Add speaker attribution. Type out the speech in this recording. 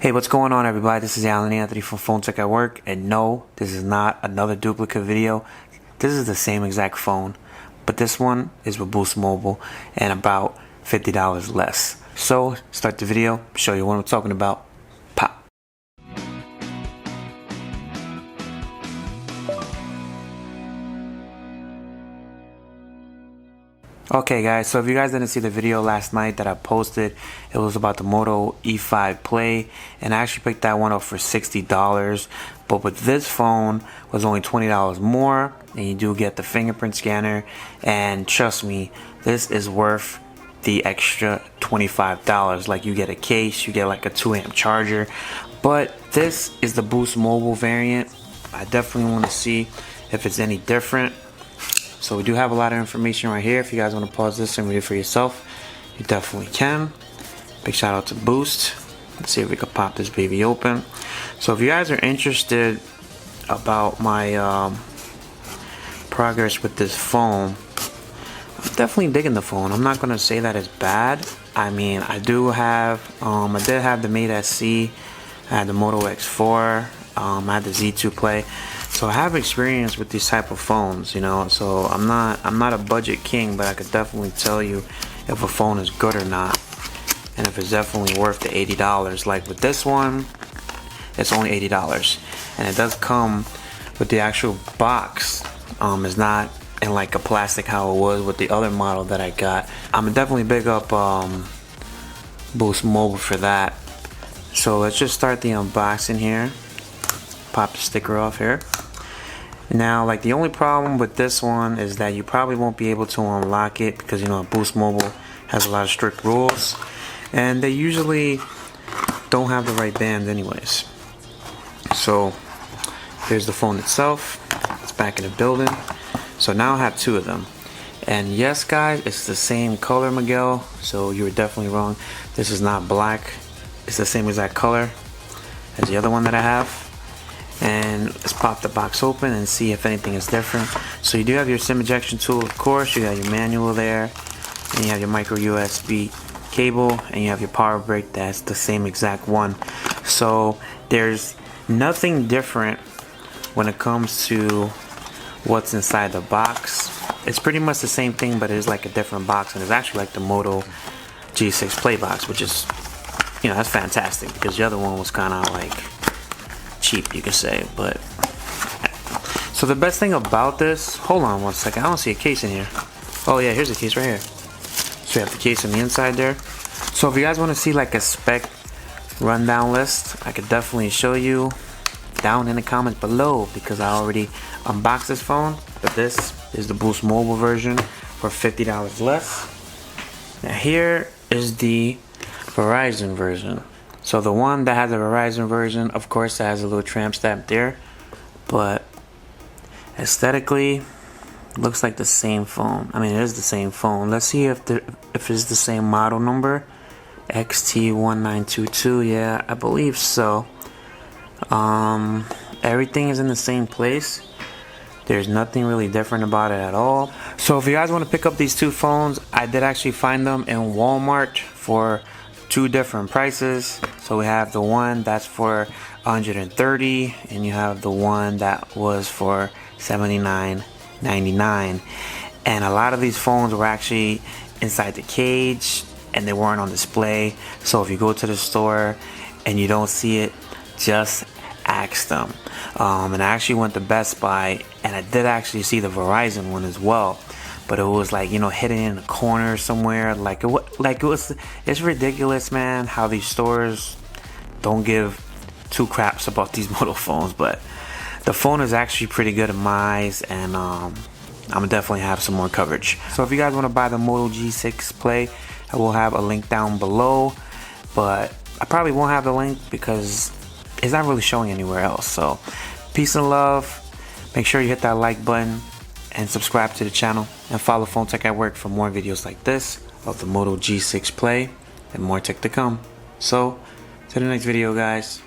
Speaker 1: Hey, what's going on, everybody? This is Alan Anthony from Phone Tech at Work, and no, this is not another duplicate video. This is the same exact phone, but this one is with Boost Mobile and about $50 less. So, start the video, show you what I'm talking about. Pop. Okay guys, so if you guys didn't see the video last night that I posted, it was about the Moto E5 Play, and I actually picked that one up for $60, but with this phone was only $20 more, and you do get the fingerprint scanner, and trust me, this is worth the extra $25. Like, you get a case, you get like a 2-amp charger, but this is the Boost Mobile variant. I definitely want to see if it's any different. So we do have a lot of information right here. If you guys want to pause this and read it for yourself, you definitely can. Big shout out to Boost. Let's see if we can pop this baby open. So if you guys are interested about my progress with this phone, I'm definitely digging the phone. I'm not gonna say that it's bad. I mean, I did have the MHz. I had the Moto X4. I had the Z2 Play. So I have experience with these type of phones, you know. So I'm not a budget king, but I could definitely tell you if a phone is good or not, and if it's definitely worth the $80. Like with this one, it's only $80, and it does come with the actual box. It's not in like a plastic how it was with the other model that I got. I'm definitely big up Boost Mobile for that. So let's just start the unboxing here. Pop the sticker off here. Now, like, the only problem with this one is that you probably won't be able to unlock it because, you know, Boost Mobile has a lot of strict rules, and they usually don't have the right band anyways. So here's the phone itself. It's back in the building. So now I have two of them, and yes guys, it's the same color, Miguel, so you were definitely wrong. This is not black. It's the same exact color as the other one that I have. And let's pop the box open and see if anything is different. So you do have your SIM ejection tool, of course. You got your manual there, and you have your micro USB cable, and you have your power brick. That's the same exact one. So there's nothing different when it comes to what's inside the box. It's pretty much the same thing, but it is like a different box, and it's actually like the Moto G6 Play box, which is, you know, that's fantastic, because the other one was kind of like cheap, you could say. But so the best thing about this, hold on one second, I don't see a case in here. Oh yeah, here's a case right here. So you have the case on the inside there. So if you guys want to see like a spec rundown list, I could definitely show you down in the comments below, because I already unboxed this phone. But this is the Boost Mobile version for $50 less. Now here is the Verizon version. So the one that has a Verizon version, of course, that has a little tramp stamp there, but aesthetically, looks like the same phone. I mean, it is the same phone. Let's see if it's the same model number, XT1922. Yeah, I believe so. Everything is in the same place. There's nothing really different about it at all. So if you guys want to pick up these two phones, I did actually find them in Walmart for two different prices. So we have the one that's for $130, and you have the one that was for $79.99. And a lot of these phones were actually inside the cage and they weren't on display. So if you go to the store and you don't see it, just ask them. And I actually went to Best Buy, and I did actually see the Verizon one as well, but it was like, you know, hidden in a corner somewhere. It's ridiculous, man, how these stores don't give two craps about these Moto phones. But the phone is actually pretty good in my eyes, and I'm gonna definitely have some more coverage. So if you guys want to buy the Moto G6 Play, I will have a link down below, but I probably won't have the link because it's not really showing anywhere else. So peace and love. Make sure you hit that like button and subscribe to the channel, and follow Phone Tech at Work for more videos like this of the Moto G6 Play and more tech to come. So, to the next video, guys.